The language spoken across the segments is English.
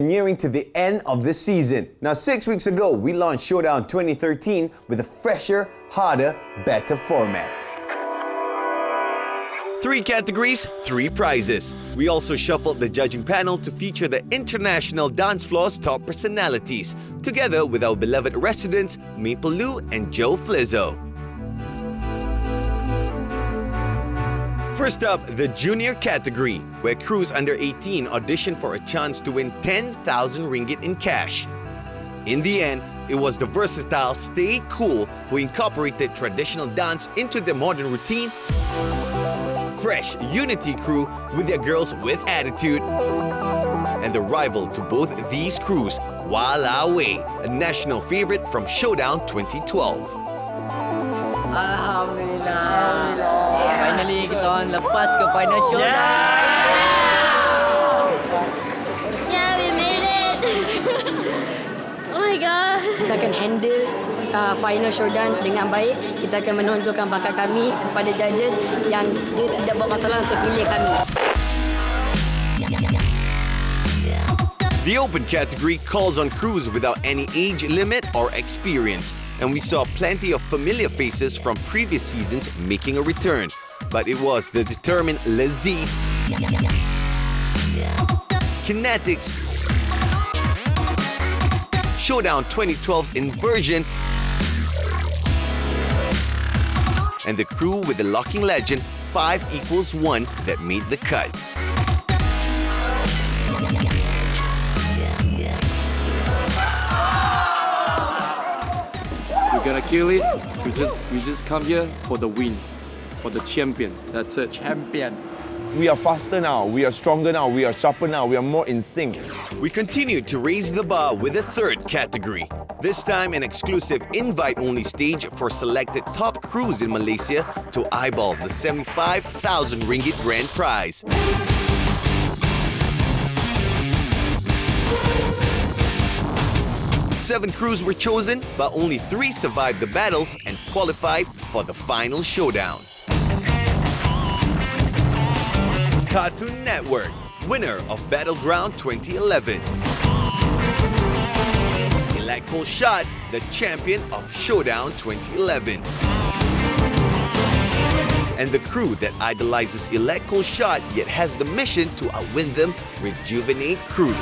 Nearing to the end of the season. Now, 6 weeks ago, we launched Showdown 2013 with a fresher, harder, better format. 3 categories, 3 prizes. We also shuffled the judging panel to feature the international dance floor's top personalities, together with our beloved residents, Maple Lou and Joe Flizzo. First up, the junior category, where crews under 18 auditioned for a chance to win 10,000 ringgit in cash. In the end, it was the versatile Stay Cool who incorporated traditional dance into their modern routine. Fresh Unity crew with their girls with attitude. And the rival to both these crews, Walawe, a national favorite from Showdown 2012. Alhamdulillah. Finally kita orang lepas ke final showdown. Yeah, we made it. Oh my god. Kita akan handle final showdown dengan baik. Kita akan menonjolkan bakat kami kepada judges yang dia tidak buat masalah untuk pilih kami. The open category calls on crews without any age limit or experience, and we saw plenty of familiar faces from previous seasons making a return. But it was the determined Lazeem, Kinetics, Showdown 2012's Inversion, and the crew with the locking legend 5=1 that made the cut. We're gonna kill it. We just come here for the win, for the champion. That's it. Champion. We are faster now, we are stronger now, we are sharper now, we are more in sync. We continued to raise the bar with a third category. This time an exclusive invite-only stage for selected top crews in Malaysia to eyeball the 75,000 ringgit grand prize. Seven crews were chosen, but only 3 survived the battles and qualified for the final showdown. Cartoon Network, winner of Battleground 2011. Electrical Shot, the champion of Showdown 2011. And the crew that idolizes Electrical Shot yet has the mission to outwin them, Rejuvenate Crew.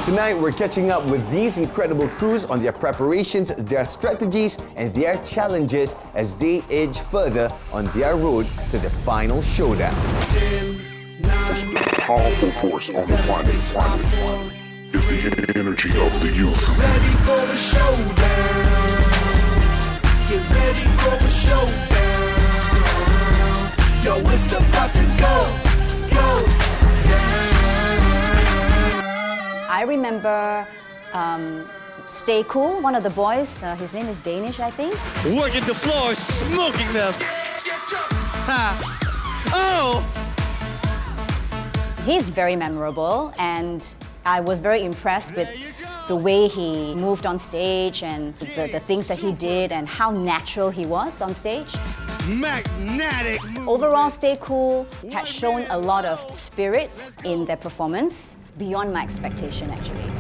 Tonight, we're catching up with these incredible crews on their preparations, their strategies, and their challenges as they edge further on their road to the final showdown. The most powerful force on the planet is the energy of the youth. Ready for the showdown. Get ready for the showdown. Yo, it's about to go down. I remember Stay Cool, one of the boys. His name is Danish, I think. Working the floor, smoking them. Ha. Oh! He's very memorable, and I was very impressed with the way he moved on stage and the things that he did and how natural he was on stage. Magnetic! Overall, Stay Cool had shown a lot of spirit in their performance, beyond my expectation, actually.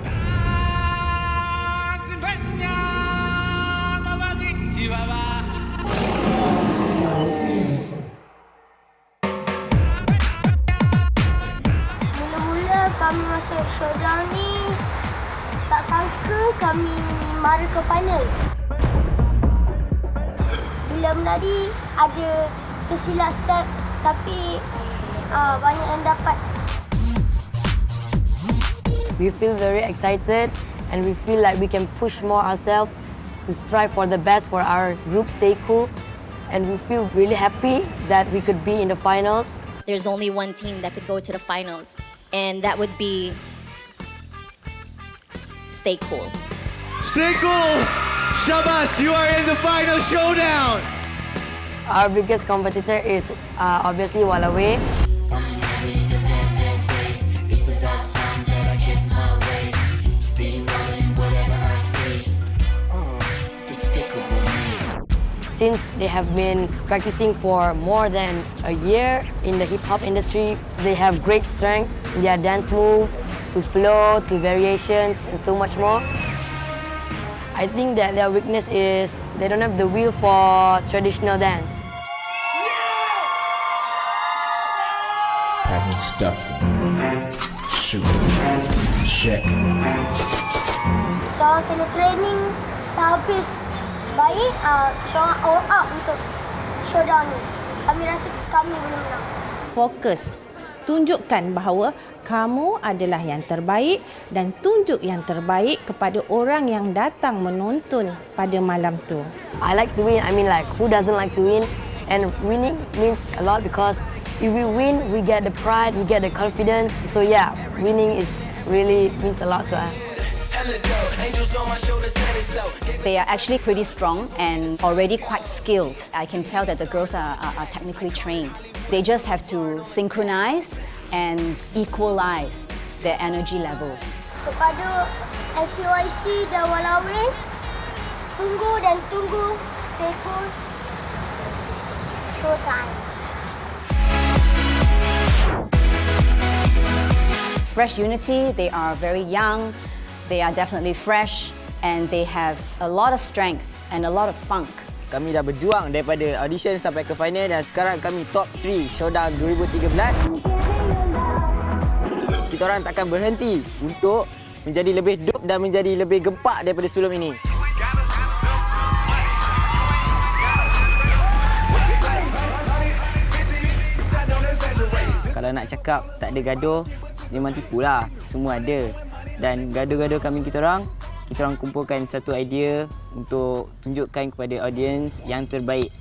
Mula-mula kami masuk showdown ni, tak sangka kami mara ke final. Bila menari ada tersilap step, tapi banyak yang dapat. We feel very excited and we feel like we can push more ourselves to strive for the best for our group Stay Cool. And we feel really happy that we could be in the finals. There's only one team that could go to the finals, and that would be Stay Cool. Stay Cool! Shabas, you are in the final showdown! Our biggest competitor is obviously Walawe. Since they have been practicing for more than a year in the hip-hop industry, they have great strength their dance moves, to flow, to variations, and so much more. I think that their weakness is they don't have the will for traditional dance. Packing stuff. Shoot. Check. Kita orang kena training sehabis baik, kita orang all out untuk showdown ni. Kami rasa kami boleh menang. Fokus. Tunjukkan bahawa kamu adalah yang terbaik dan tunjuk yang terbaik kepada orang yang datang menonton pada malam tu. I like to win. I mean, like, who doesn't like to win? And winning means a lot because if we win, we get the pride, we get the confidence. So yeah, winning is really means a lot to us. They are actually pretty strong and already quite skilled. I can tell that the girls are technically trained. They just have to synchronize and equalize their energy levels. Kepada FUIC dan Walawe, tunggu dan tunggu. Stay cool. Showtime. Fresh Unity, they are very young, they are definitely fresh, and they have a lot of strength and a lot of funk. Kami dah berjuang daripada audition sampai ke final dan sekarang kami top 3 Showdown 2013. Kita orang takkan berhenti untuk menjadi lebih dope dan menjadi lebih gempak daripada sebelum ini. Kalau nak cakap tak ada gaduh, memang tipulah. Semua ada. Dan gaduh-gaduh kami kita orang kumpulkan satu idea untuk tunjukkan kepada audience yang terbaik.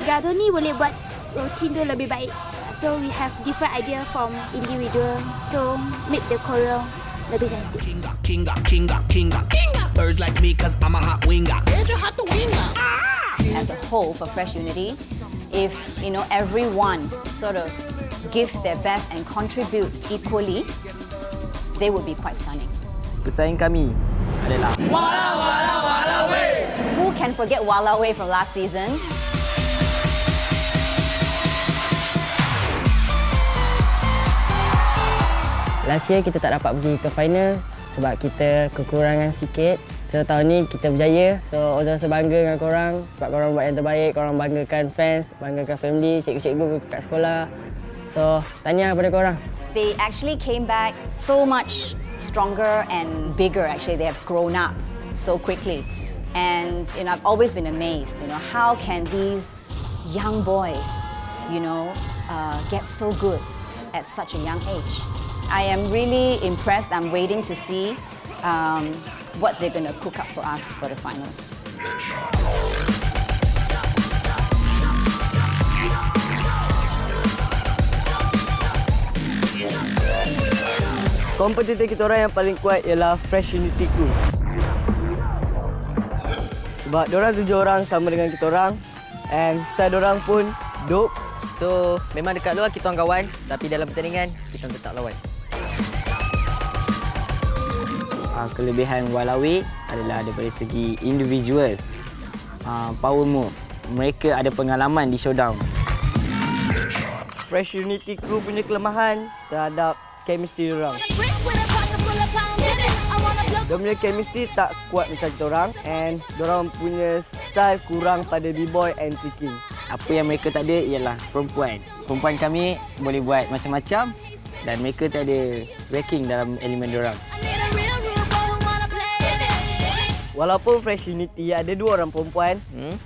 Gaduh ni boleh buat routine tu lebih baik. So we have different idea from individual. So make the choreo lebih cantik. Birds like me cause I'm a hot winger. As a whole for Fresh Unity, if everyone sort of give their best and contribute equally, they would be quite stunning. Pesaing kami adalah Walawe. Who can forget Walawe from last season? Last year kita tak dapat pergi ke final sebab kita kekurangan sikit. So tahun ni kita berjaya. So Ozon rasa bangga dengan korang sebab korang buat yang terbaik. Korang banggakan fans, banggakan family, cikgu-cikgu kat sekolah. So tahniah kepada korang. They actually came back so much stronger and bigger. Actually, they have grown up so quickly. And I've always been amazed. How can these young boys, get so good at such a young age? I am really impressed. I'm waiting to see what they're going to cook up for us for the finals. kompetitor kita orang yang paling kuat ialah Fresh Unity Crew. Sebab diorang 7 orang sama dengan kita orang and style diorang pun dope. So memang dekat luar kita orang kawan, tapi dalam pertandingan kita orang tetap lawan. Kelebihan Walawe adalah daripada segi individual, power move. Mereka ada pengalaman di Showdown. Fresh Unity Crew punya kelemahan terhadap chemistry diorang. Diorang punya chemistry tak kuat macam kita orang and diorang punya style kurang pada b-boy and tricking. Apa yang mereka tak ada ialah perempuan. Perempuan kami boleh buat macam-macam dan mereka tak ada backing dalam elemen diorang. Walaupun Fresh Unity ada 2 orang perempuan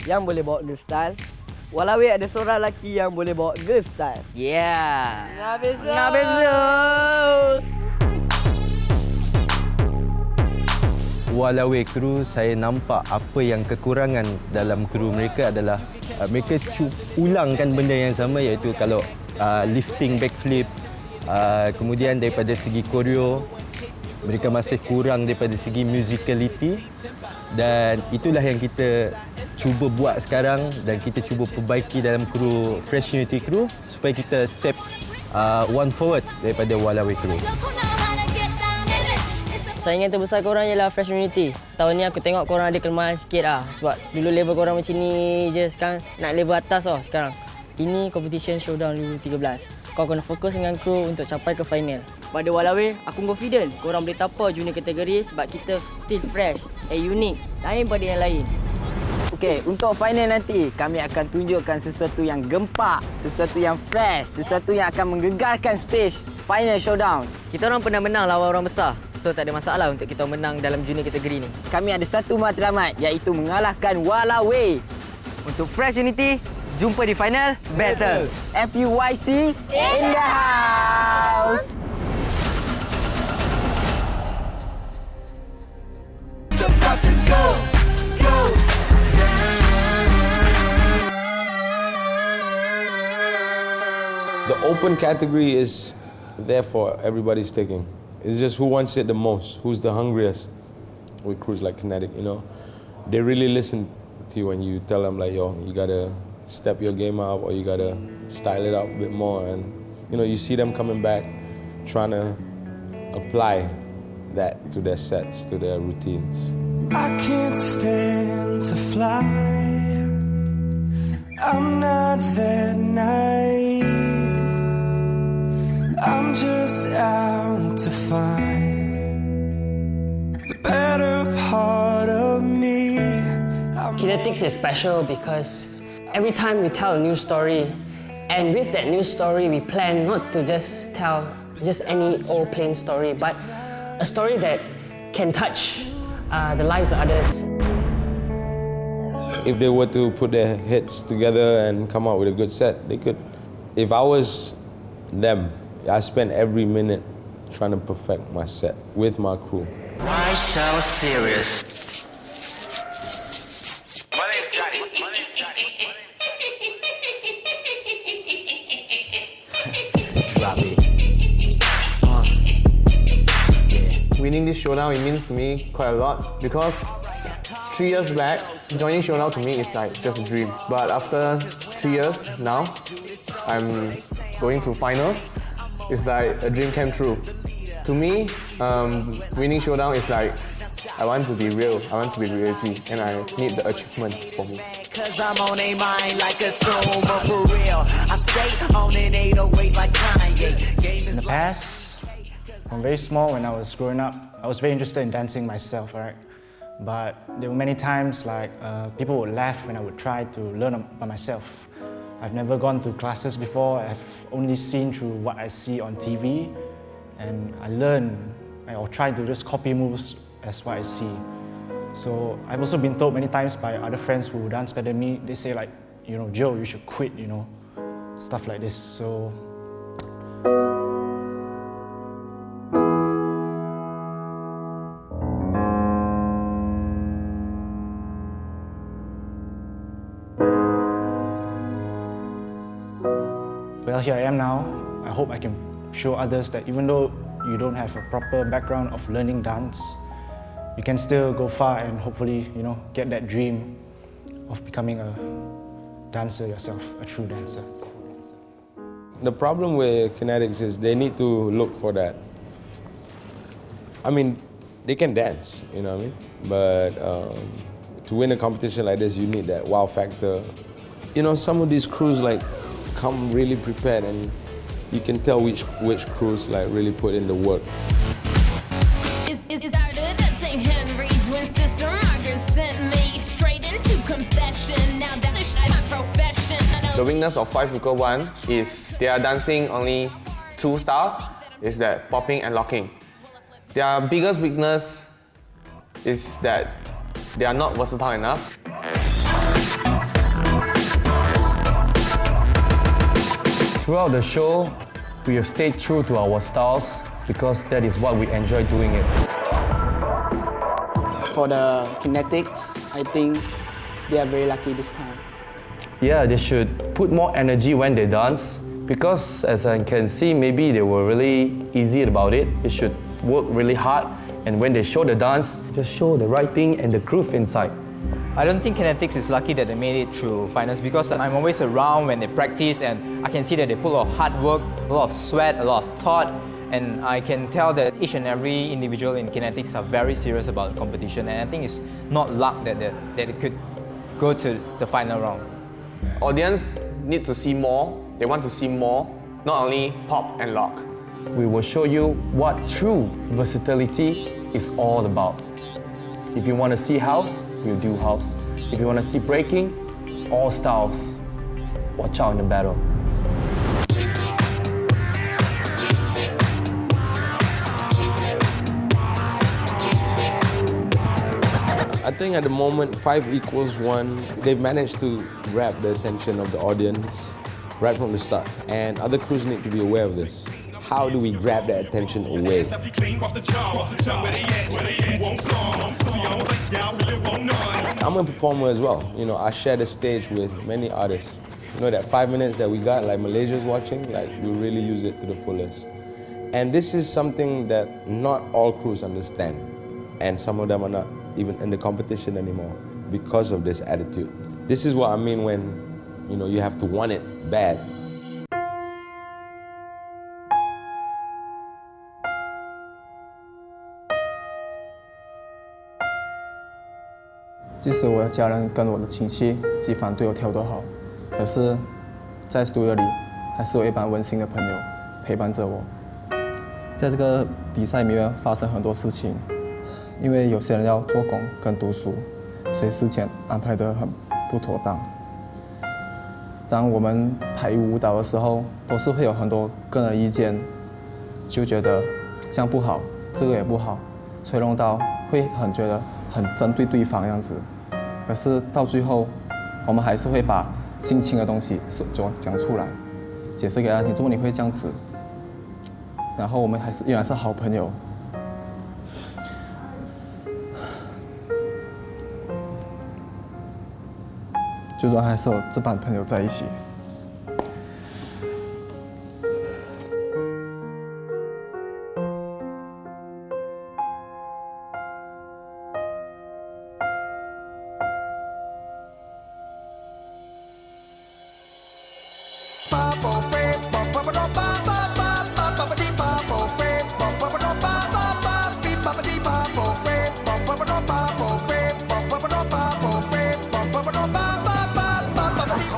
yang boleh bawa girl style, Walawe ada seorang lelaki yang boleh bawa girl style. Yeah. Nak beza. Walawe kru, saya nampak apa yang kekurangan dalam kru mereka adalah mereka ulangkan benda yang sama, iaitu kalau lifting backflip, kemudian daripada segi koreo mereka masih kurang daripada segi musicality, dan itulah yang kita cuba buat sekarang dan kita cuba perbaiki dalam kru Fresh Unity Crew supaya kita step one forward daripada Walawe Crew. Saingan terbesar korang ialah Fresh Unity. Tahun ni aku tengok korang ada kelemahan sikit lah. Sebab dulu level korang macam ni je, sekarang nak level atas tau sekarang. Ini competition Showdown 2013. Kau kena fokus dengan kru untuk capai ke final. Pada Walawe, aku confident korang boleh tapa junior kategori sebab kita still fresh and unique, lain pada yang lain. Okey, untuk final nanti, kami akan tunjukkan sesuatu yang gempak, sesuatu yang fresh, sesuatu yang akan menggegarkan stage final Showdown. Kita orang pernah menang lawan orang besar. So tak ada masalah untuk kita menang dalam junior kategori ni. Kami ada satu matlamat iaitu mengalahkan Walawe. Untuk Fresh Unity, jumpa di final battle. FUYC in the house. About to go, go The open category is there for everybody's taking. It's just who wants it the most, who's the hungriest. With crews like Kinetic, you know, they really listen to you when you tell them like, yo, you gotta step your game up or you gotta style it up a bit more. And you know, you see them coming back, trying to apply that to their sets, to their routines. I can't stand to fly. I'm not that naive. I'm just out to find the better part of me. Kinetics is special because every time we tell a new story, and with that new story we plan not to just tell just any old plain story, but a story that can touch the lives of others. If they were to put their heads together and come out with a good set, they could. If I was them, I spend every minute trying to perfect my set with my crew. Why so serious? Winning this Showdown, it means to me quite a lot because 3 years back, joining Showdown to me is like just a dream. But after 3 years now, I'm going to finals. It's like a dream came true. To me, winning Showdown is like, I want to be real, I want to be reality, and I need the achievement for me. Cause I'm on a mind like a tumor for real. I stay on an 808 like Kanye. In the past, from very small when I was growing up, I was very interested in dancing myself, right? But there were many times like people would laugh when I would try to learn by myself. I've never gone to classes before. I've only seen through what I see on TV, and I learn or try to just copy moves as what I see. So I've also been told many times by other friends who dance better than me. They say like, you know, Joe, you should quit, you know, stuff like this. So. Well, here I am now. I hope I can show others that even though you don't have a proper background of learning dance, you can still go far and hopefully, you know, get that dream of becoming a dancer yourself, a true dancer. The problem with Kinetics is they need to look for that. I mean, they can dance, you know what I mean? But to win a competition like this, you need that wow factor. You know, some of these crews like come really prepared, and you can tell which crews like really put in the work. Is started at St. Henry's when Sister Margaret sent me straight into confession. Now that's my profession. The weakness of 5-1 is they are dancing only 2 styles, is that popping and locking. Their biggest weakness is that they are not versatile enough. Throughout the show, we have stayed true to our styles because that is what we enjoy doing it. For the Kinetics, I think they are very lucky this time. Yeah, they should put more energy when they dance because as I can see, maybe they were really easy about it. They should work really hard, and when they show the dance, just show the right thing and the groove inside. I don't think Kinetics is lucky that they made it through finals because I'm always around when they practice and I can see that they put a lot of hard work, a lot of sweat, a lot of thought, And I can tell that each and every individual in kinetics are very serious about the competition, and I think it's not luck that it could go to the final round. Audience need to see more. They want to see more, not only pop and lock. We will show you what true versatility is all about. If you want to see house, we'll do house. If you want to see breaking, all styles. Watch out in the battle. I think at the moment, 5 equals 1. They've managed to grab the attention of the audience right from the start. And other crews need to be aware of this. How do we grab that attention away? I'm a performer as well. You know, I share the stage with many artists. You know, that 5 minutes that we got, like Malaysia's watching, like we really use it to the fullest. And this is something that not all crews understand. And some of them are not even in the competition anymore because of this attitude. This is what I mean when, you know, you have to want it bad. 即使我的家人跟我的亲戚既反对我跳得好，可是，在 studio 里还是有一班温馨的朋友陪伴着我。在这个比赛里面发生很多事情，因为有些人要做工跟读书，所以事前安排得很不妥当。当我们排舞蹈的时候，都是会有很多个人意见，就觉得这样不好，这个也不好，所以弄到会觉得很针对对方样子。可是到最后，我们还是会把心情的东西讲出来，解释给他听，怎么你会这样子？然后我们还是依然是好朋友。最终还是有这帮朋友在一起。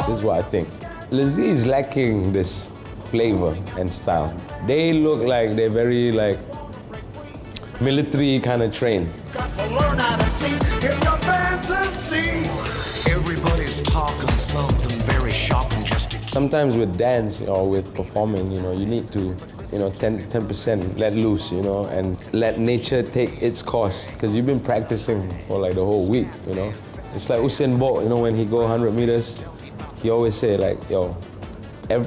This is what I think. Lizzie is lacking this flavor and style. They look like they're very like military kind of trained. Learn how to see in your fantasy. Everybody's talking something very sharp and just to keep. Sometimes with dance or with performing, you know, you need to, you know, 10% let loose, you know, and let nature take its course. Because you've been practicing for like the whole week, you know. It's like Usain Bolt, you know, when he go 100 meters, he always say like, yo,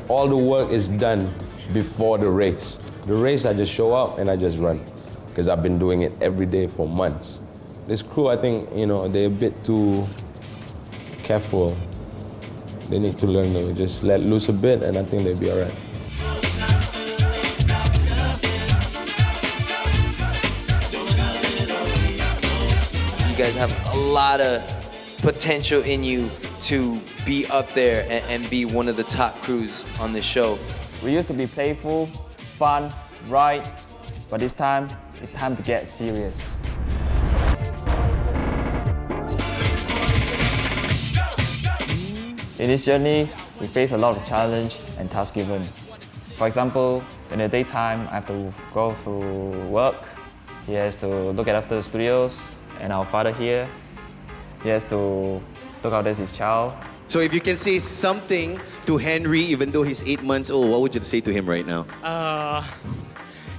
all the work is done before the race. The race, I just show up and I just run. Because I've been doing it every day for months. This crew, I think, you know, they're a bit too careful. They need to learn to just let loose a bit, and I think they'll be all right. You guys have a lot of potential in you to be up there and be one of the top crews on the show. We used to be playful, fun, right, but this time, it's time to get serious. In this journey, we face a lot of challenge and tasks given. For example, in the daytime, I have to go to work. He has to look after the studios, and our father here, he has to look after his child. So if you can say something to Henry, even though he's 8 months old, what would you say to him right now?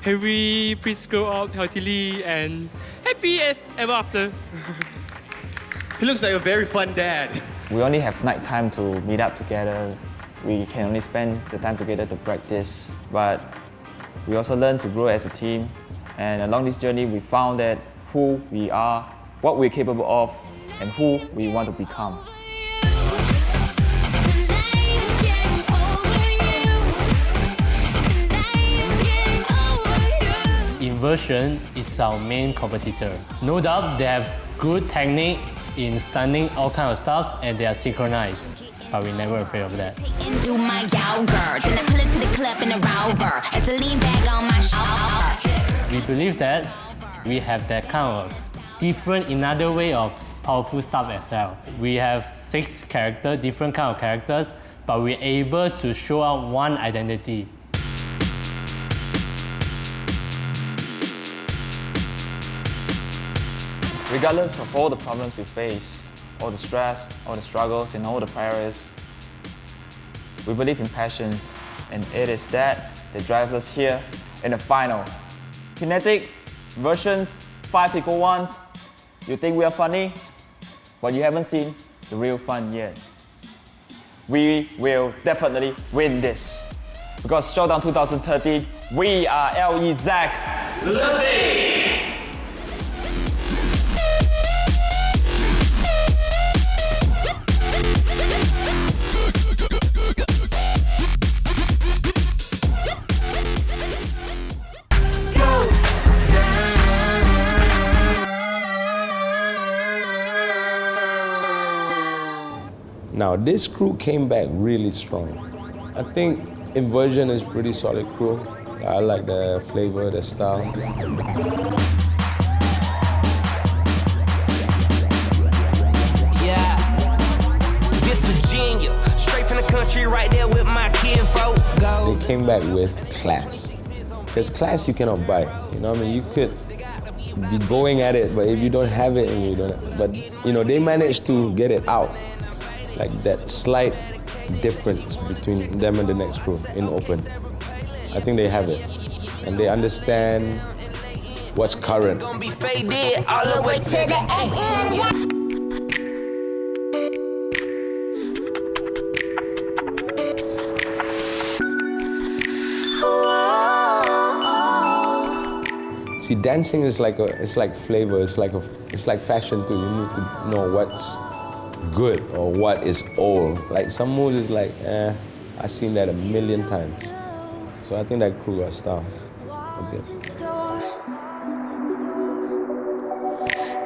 Henry, please grow up healthily and happy ever after. He looks like a very fun dad. We only have night time to meet up together. We can only spend the time together to practice, but we also learn to grow as a team. And along this journey, we found that who we are, what we're capable of, and who we want to become. Inversion is our main competitor. No doubt they have good technique in stunning all kinds of stuff and they are synchronized. but we're never afraid of that. Do my yogurt, then I pull it to the club in a rover. As I lean back on my shoulder. We believe that we have that kind of different, another way of powerful stuff as well. We have 6 characters, different kind of characters, but we're able to show out one identity. Regardless of all the problems we face, all the stress, all the struggles, and all the failures, we believe in passions, and it is that drives us here in the final. Kinetic versions 5-1. You think we are funny, but you haven't seen the real fun yet. We will definitely win this. Because Showdown 2013, we are LE Zach. Let's see! Now, this crew came back really strong. I think Inversion is pretty solid crew. I like the flavor, the style. Yeah, this Virginia, straight from the country, right there with my kinfolk. They came back with class. Because class you cannot buy. You know what I mean? You could be going at it, but if you don't have it, and you don't. But you know, they managed to get it out. Like that slight difference between them and the next crew in open. I think they have it. And they understand what's current. Gonna be faded all the way to the AM. See, dancing is like it's like flavor. It's like fashion too. You need to know what's good or what is old. Like some moves is like, I've seen that a million times. So I think that crew got style a bit.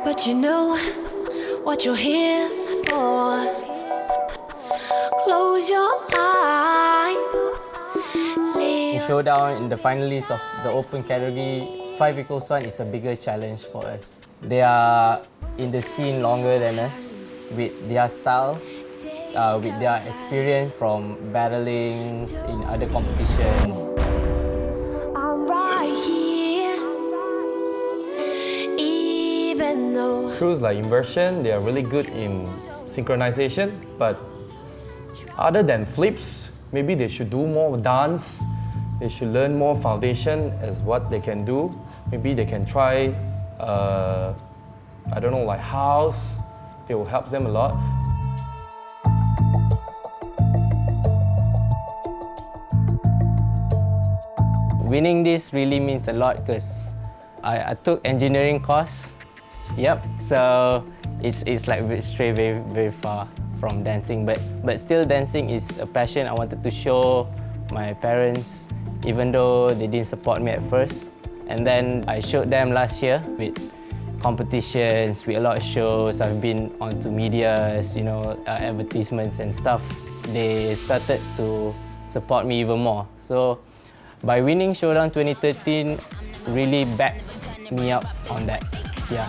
But you know what you're here for. Close your eyes. In Showdown, in the finalists of the open category, 5-1 is a bigger challenge for us. They are in the scene longer than us, with their styles, with their experience from battling in other competitions. I'm right here, even though. Crews like Inversion, they are really good in synchronization, but other than flips, maybe they should do more dance. They should learn more foundation as what they can do. Maybe they can try, I don't know, like house. It will help them a lot. Winning this really means a lot because I took engineering course. Yep, so it's like straight very far from dancing, but still dancing is a passion I wanted to show my parents, even though they didn't support me at first. And then I showed them last year with competitions, with a lot of shows. I've been onto medias, you know, advertisements and stuff. They started to support me even more. So by winning Showdown 2013, really backed me up on that. Yeah.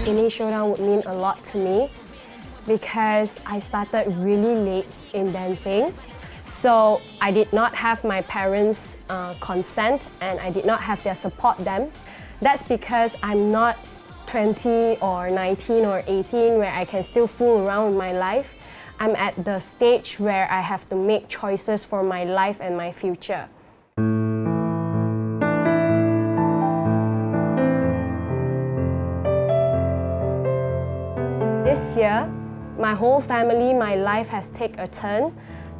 Winning Showdown would mean a lot to me because I started really late in dancing. So I did not have my parents' consent and I did not have their support then. That's because I'm not 20 or 19 or 18 where I can still fool around with my life. I'm at the stage where I have to make choices for my life and my future. This year, my whole family, my life has taken a turn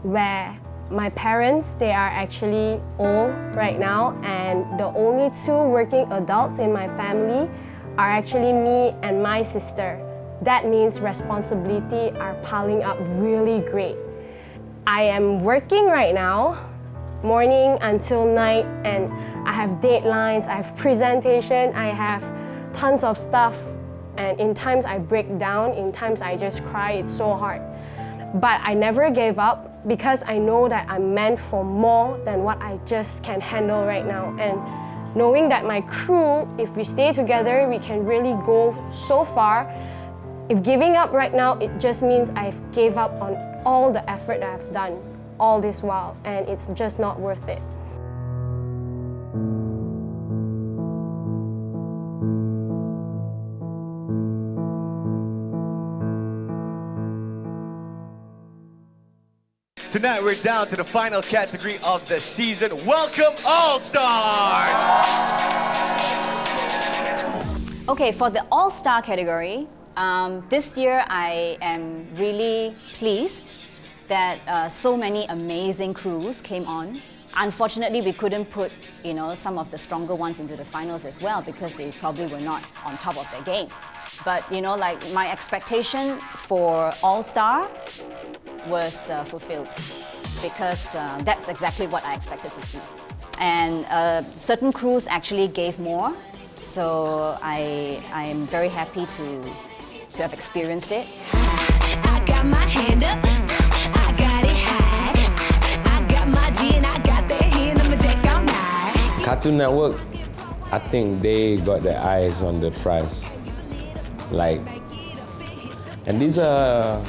where my parents, they are actually old right now, and the only 2 working adults in my family are actually me and my sister. That means responsibility are piling up really great. I am working right now, morning until night, and I have deadlines, I have presentation, I have tons of stuff. And in times I break down, in times I just cry, it's so hard. But I never gave up because I know that I'm meant for more than what I just can handle right now. And knowing that my crew, if we stay together, we can really go so far. If giving up right now, it just means I've gave up on all the effort that I've done all this while, and it's just not worth it. Tonight we're down to the final category of the season. Welcome All-Stars! Okay, for the All-Star category, this year I am really pleased that so many amazing crews came on. Unfortunately, we couldn't put, some of the stronger ones into the finals as well because they probably were not on top of their game. But, my expectation for All-Star was fulfilled because that's exactly what I expected to see. And certain crews actually gave more, so I am very happy to have experienced it. I got my hand up, I got it high, I got my G and I got that hand on my jack all night. Cartoon Network, I think they got their eyes on the prize. And these are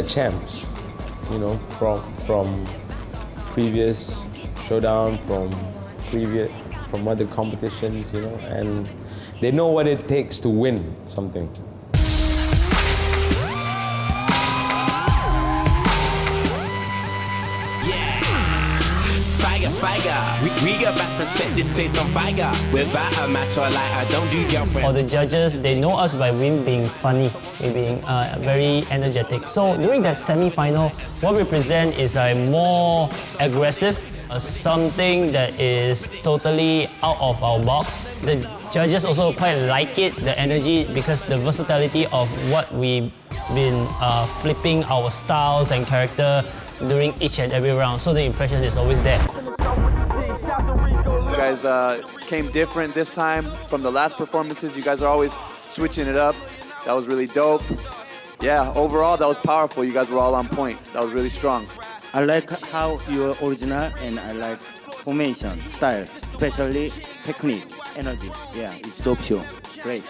champs, from previous Showdown, from other competitions, and they know what it takes to win something. We about to set this place on fire. Without a match or light, I don't do girlfriends. For the judges, they know us by being funny, being very energetic. So during that semi-final, what we present is a more aggressive, something that is totally out of our box. The judges also quite like it, the energy, because the versatility of what we've been flipping our styles and character during each and every round. So the impression is always there. You guys came different this time from the last performances. You guys are always switching it up. That was really dope. Yeah, overall, that was powerful. You guys were all on point. That was really strong. I like how you are original, and I like formation, style, especially technique, energy. Yeah, it's dope show. Great.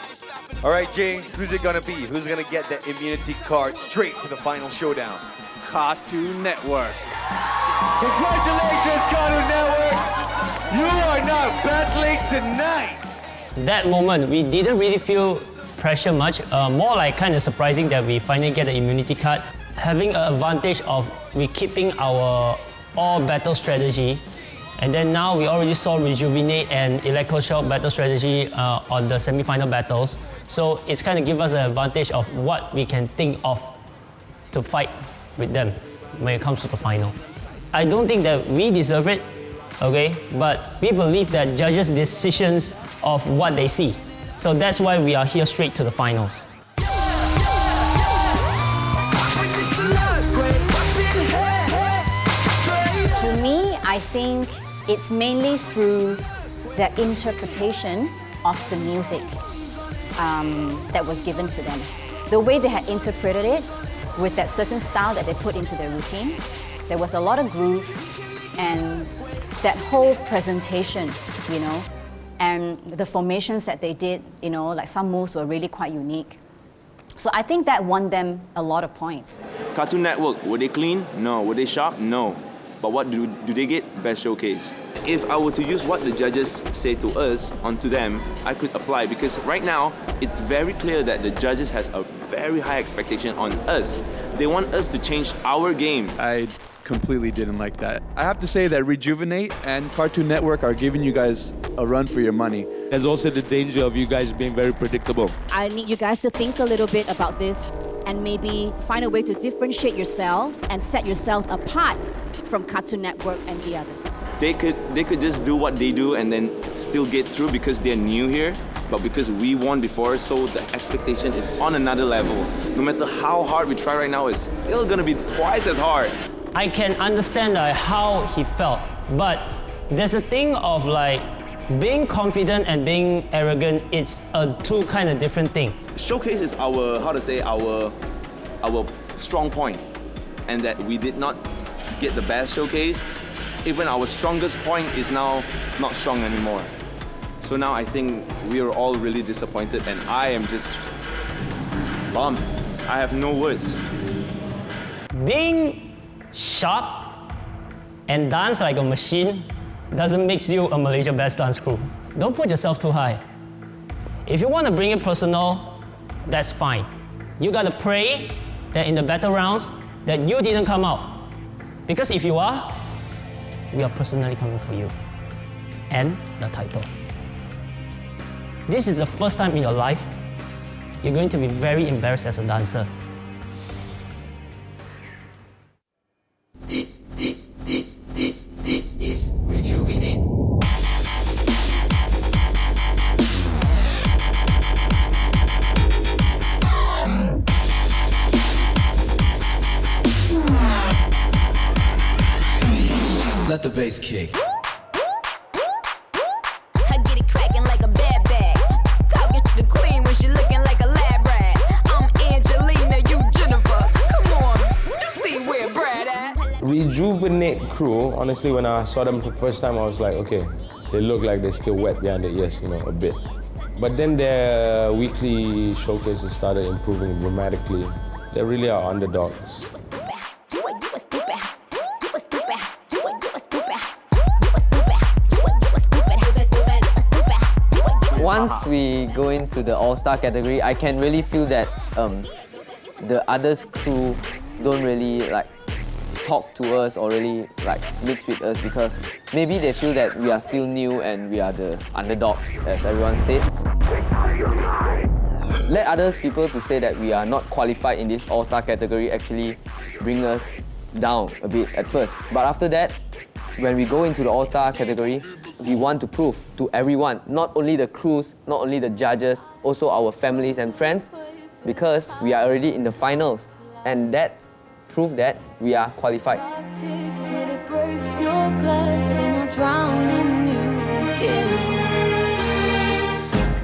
All right, Jay, who's it gonna be? Who's gonna get that immunity card straight to the final showdown? Cartoon Network. Congratulations, Cartoon Network! You are now battling tonight! That moment, we didn't really feel pressure much, more like kind of surprising that we finally get the immunity card. Having an advantage of we keeping our all battle strategy, and then now we already saw Rejuvenate and Electroshock battle strategy on the semi-final battles. So it's kind of give us an advantage of what we can think of to fight with them when it comes to the final. I don't think that we deserve it, okay? But we believe that judges' decisions of what they see. So that's why we are here straight to the finals. To me, I think it's mainly through the interpretation of the music that was given to them. The way they had interpreted it with that certain style that they put into their routine, there was a lot of groove and that whole presentation, and the formations that they did, like some moves were really quite unique. So I think that won them a lot of points. Cartoon Network, were they clean? No. Were they sharp? No. But what do they get? Best showcase. If I were to use what the judges say to us onto them, I could apply, because right now it's very clear that the judges has a very high expectation on us. They want us to change our game. I completely didn't like that. I have to say that Rejuvenate and Cartoon Network are giving you guys a run for your money. There's also the danger of you guys being very predictable. I need you guys to think a little bit about this and maybe find a way to differentiate yourselves and set yourselves apart from Cartoon Network and the others. They could just do what they do and then still get through because they're new here. But because we won before, so the expectation is on another level. No matter how hard we try right now, it's still gonna be twice as hard. I can understand how he felt, but there's a thing of like being confident and being arrogant. It's two kind of different thing. Showcase is our, how to say, our strong point, and that we did not get the best showcase. Even our strongest point is now not strong anymore. So now I think we are all really disappointed, and I am just bummed. I have no words. Being sharp and dance like a machine doesn't make you a Malaysia best dance crew. Don't put yourself too high. If you want to bring it personal, that's fine. You gotta pray that in the battle rounds that you didn't come out. Because if you are, we are personally coming for you. And the title. This is the first time in your life you're going to be very embarrassed as a dancer. This is Rejuvenate. Let the bass kick. I get it cracking like a bad bag. Talking to the queen when she looking like a lab rat. I'm Angelina, you Jennifer. Come on, you see where Brad at? Rejuvenate crew, honestly, when I saw them for the first time, I was like, okay, they look like they're still wet behind the ears, you know, a bit. But then their weekly showcases started improving dramatically. They really are underdogs. Once we go into the All-Star category, I can really feel that the others crew don't really like talk to us or really like mix with us, because maybe they feel that we are still new and we are the underdogs, as everyone said. Let other people to say that we are not qualified in this All-Star category actually bring us down a bit at first. But after that, when we go into the All-Star category, we want to prove to everyone, not only the crews, not only the judges, also our families and friends, because we are already in the finals, and that prove that we are qualified.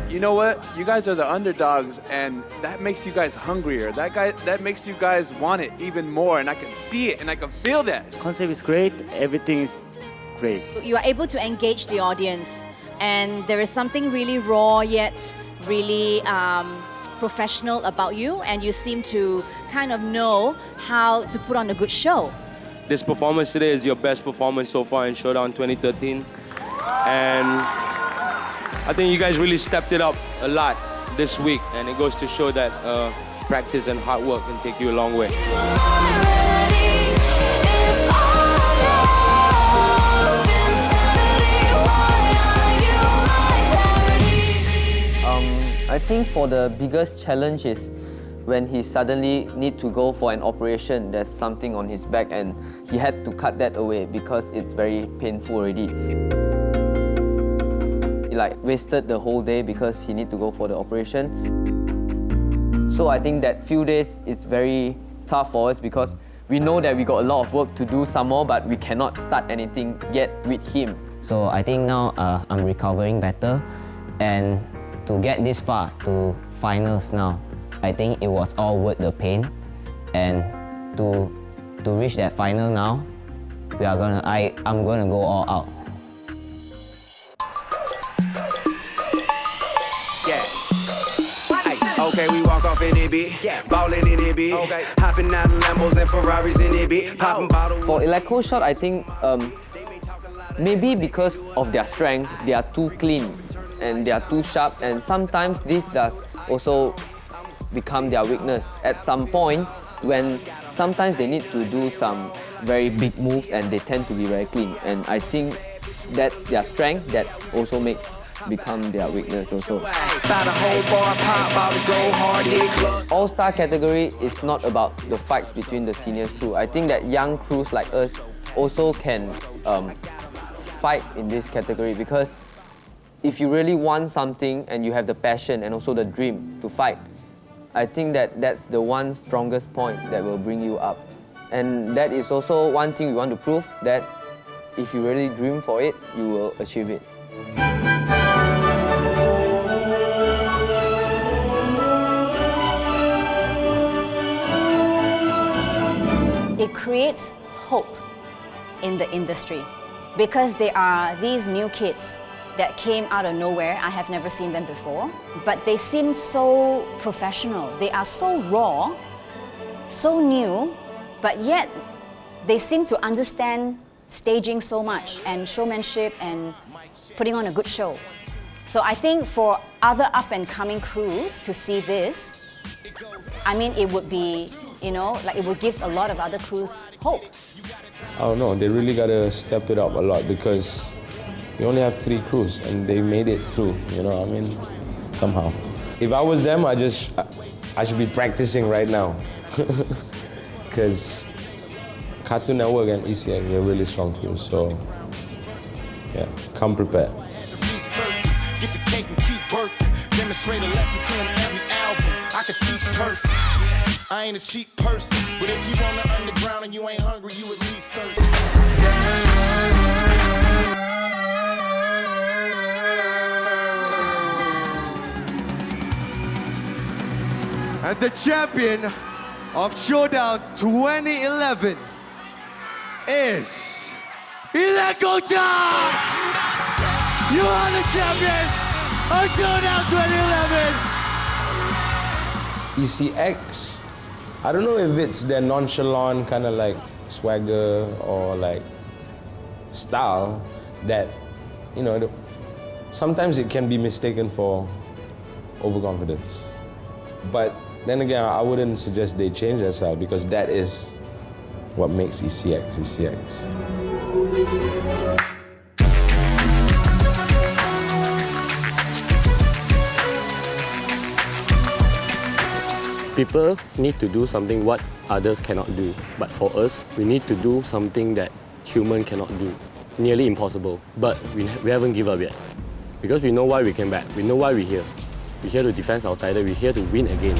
You know what? You guys are the underdogs, and that makes you guys hungrier. That makes you guys want it even more, and I can see it and I can feel that. Concept is great. Everything is great. You are able to engage the audience, and there is something really raw yet really professional about you, and you seem to kind of know how to put on a good show. This performance today is your best performance so far in Showdown 2013. And I think you guys really stepped it up a lot this week, and it goes to show that practice and hard work can take you a long way. I think for the biggest challenge is when he suddenly need to go for an operation. There's something on his back and he had to cut that away because it's very painful already. He like wasted the whole day because he need to go for the operation. So I think that few days is very tough for us because we know that we got a lot of work to do some more, but we cannot start anything yet with him. So I think now I'm recovering better, and to get this far to finals now, I think it was all worth the pain. And to reach that final now, I'm gonna go all out. Yeah. Okay, we walk off in it, bit. Ballin' in it, bit. Okay. Hopping out of Lambos and Ferraris in it, bit. Popping bottles. For Electro Shot, I think maybe because of their strength, they are too clean and they are too sharp, and sometimes this does also become their weakness at some point when sometimes they need to do some very big moves and they tend to be very clean, and I think that's their strength that also become their weakness also. All-Star category is not about the fights between the seniors crew. I think that young crews like us also can fight in this category, because if you really want something and you have the passion and also the dream to fight, I think that that's the one strongest point that will bring you up. And that is also one thing we want to prove, that if you really dream for it, you will achieve it. It creates hope in the industry because there are these new kids that came out of nowhere. I have never seen them before, but they seem so professional. They are so raw, so new, but yet they seem to understand staging so much and showmanship and putting on a good show. So I think for other up-and-coming crews to see this, I mean, it would be, you know, like it would give a lot of other crews hope. I don't know, they really gotta step it up a lot because we only have 3 crews and they made it through, you know what I mean? Somehow. If I was them, I should be practicing right now. Because Cartoon Network and ECX are really strong crews, so yeah, come prepared. Get the cake and keep working. Demonstrate a lesson to them every album. I could teach perfect. I ain't a cheap person, but if you on the underground and you ain't hungry, you at least thirsty. And the champion of Showdown 2011 is Tonton! You are the champion of Showdown 2011! ECX, I don't know if it's their nonchalant kind of like swagger or like style that, you know, sometimes it can be mistaken for overconfidence. But then again, I wouldn't suggest they change their style because that is what makes ECX ECX. People need to do something what others cannot do. But for us, we need to do something that human cannot do. Nearly impossible, but we haven't given up yet. Because we know why we came back. We know why we're here. We're here to defend our title. We're here to win again.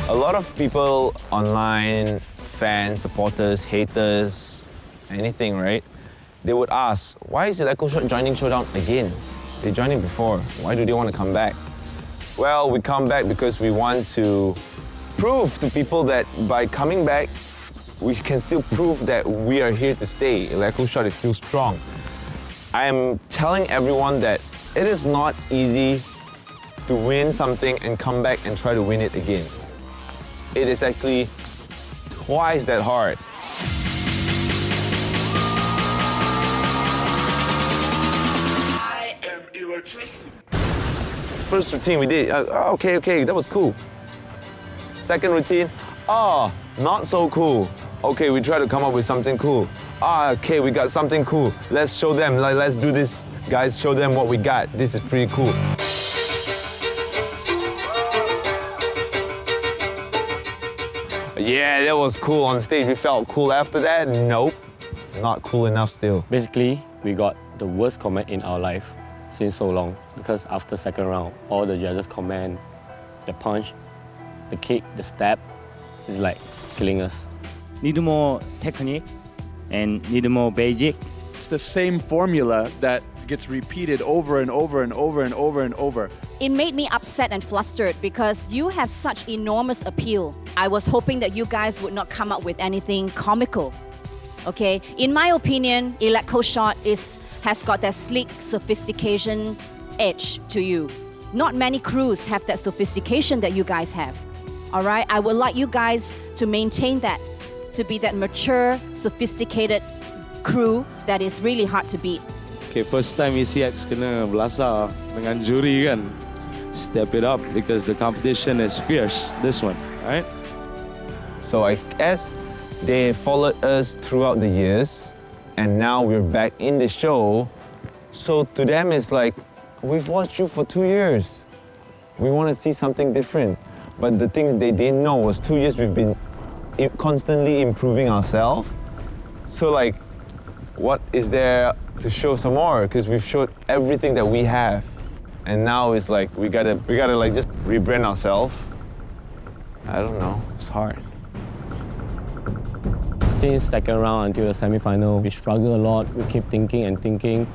A lot of people online, fans, supporters, haters, anything, right? They would ask, why is Electroshot joining Showdown again? They joined it before. Why do they want to come back? Well, we come back because we want to prove to people that by coming back, we can still prove that we are here to stay. Electroshot is still strong. I am telling everyone that it is not easy to win something and come back and try to win it again. It is actually twice that hard. I am electricity. First routine we did, okay, that was cool. Second routine, not so cool. Okay, we try to come up with something cool. Okay, we got something cool. Let's show them, let's do this, guys, show them what we got. This is pretty cool. Yeah, that was cool on stage. We felt cool after that. Nope, not cool enough still. Basically, we got the worst comment in our life since so long because after second round, all the judges comment, the punch, the kick, the stab, is like killing us. Need more technique and need more basic. It's the same formula that gets repeated over and over and over and over and over. It made me upset and flustered because you have such enormous appeal. I was hoping that you guys would not come up with anything comical. Okay, in my opinion, Electroshot has got that sleek sophistication edge to you. Not many crews have that sophistication that you guys have. All right, I would like you guys to maintain that, to be that mature, sophisticated crew that is really hard to beat. Okay, first time ECX kena belasah dengan juri kan. Step it up because the competition is fierce, this one, right? So I guess they followed us throughout the years and now we're back in the show. So to them it's like, we've watched you for 2 years. We want to see something different. But the thing they didn't know was 2 years we've been constantly improving ourselves. So like, what is there to show some more? Because we've showed everything that we have. And now it's like, we gotta like just rebrand ourselves. I don't know, it's hard. Since second round until the semi-final, we struggle a lot. We keep thinking and thinking.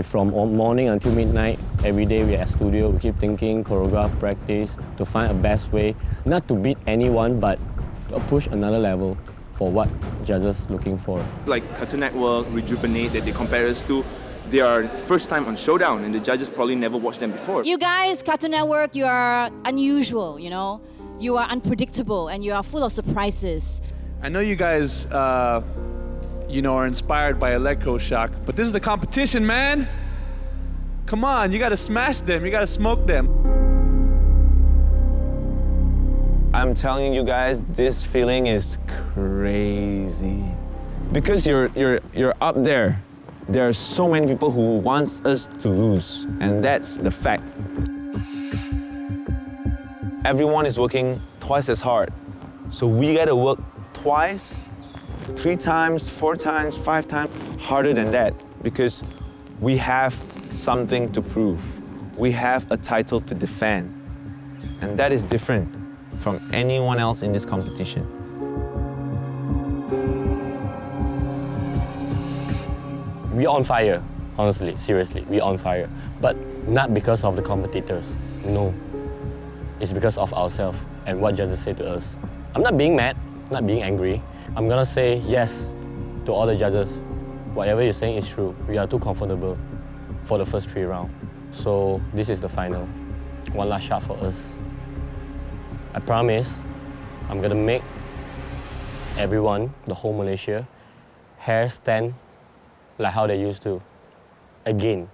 From morning until midnight, every day we're at studio. We keep thinking, choreograph, practice, to find a best way, not to beat anyone, but to push another level for what judges looking for. Like Cartoon Network, Rejuvenate, that they compare us to, they are first time on Showdown, and the judges probably never watched them before. You guys, Cartoon Network, you are unusual, you know? You are unpredictable and you are full of surprises. I know you guys, you know, are inspired by electroshock, but this is the competition, man. Come on, you gotta smash them, you gotta smoke them. I'm telling you guys, this feeling is crazy. Because you're up there. There are so many people who wants us to lose, and that's the fact. Everyone is working twice as hard, so we gotta work twice, 3 times, 4 times, 5 times harder than that, because we have something to prove. We have a title to defend, and that is different from anyone else in this competition. We're on fire, honestly, seriously, we're on fire. But not because of the competitors, no. It's because of ourselves and what judges say to us. I'm not being mad, not being angry. I'm gonna say yes to all the judges. Whatever you're saying is true. We are too comfortable for the first 3 rounds. So this is the final. One last shot for us. I promise I'm gonna make everyone, the whole Malaysia, hair stand like how they used to, again.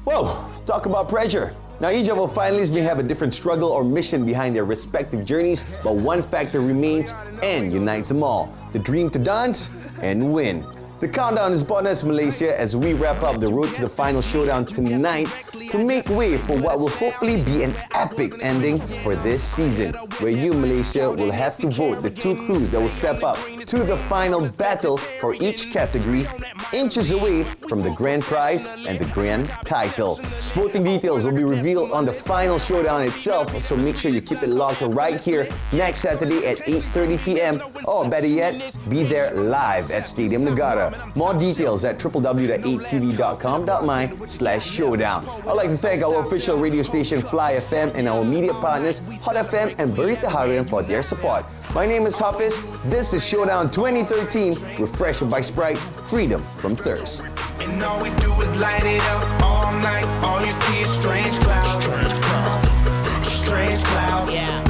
Whoa, talk about pressure. Now, each of our finalists may have a different struggle or mission behind their respective journeys, but one factor remains and unites them all: the dream to dance and win. The countdown is upon us, Malaysia, as we wrap up the road to the final showdown tonight to make way for what will hopefully be an epic ending for this season, where you, Malaysia, will have to vote the 2 crews that will step up to the final battle for each category, inches away from the grand prize and the grand title. Voting details will be revealed on the final showdown itself, so make sure you keep it locked right here next Saturday at 8:30 p.m. or better yet, be there live at Stadium Negara. More details at www.8tv.com.my/showdown. I'd like to thank our official radio station Fly FM and our media partners Hot FM and Berita Harian for their support. My name is Hafiz. This is Showdown 2013, refreshed by Sprite, freedom from thirst. And all we do is light it up all night. All you see is strange clouds. Strange clouds. Yeah.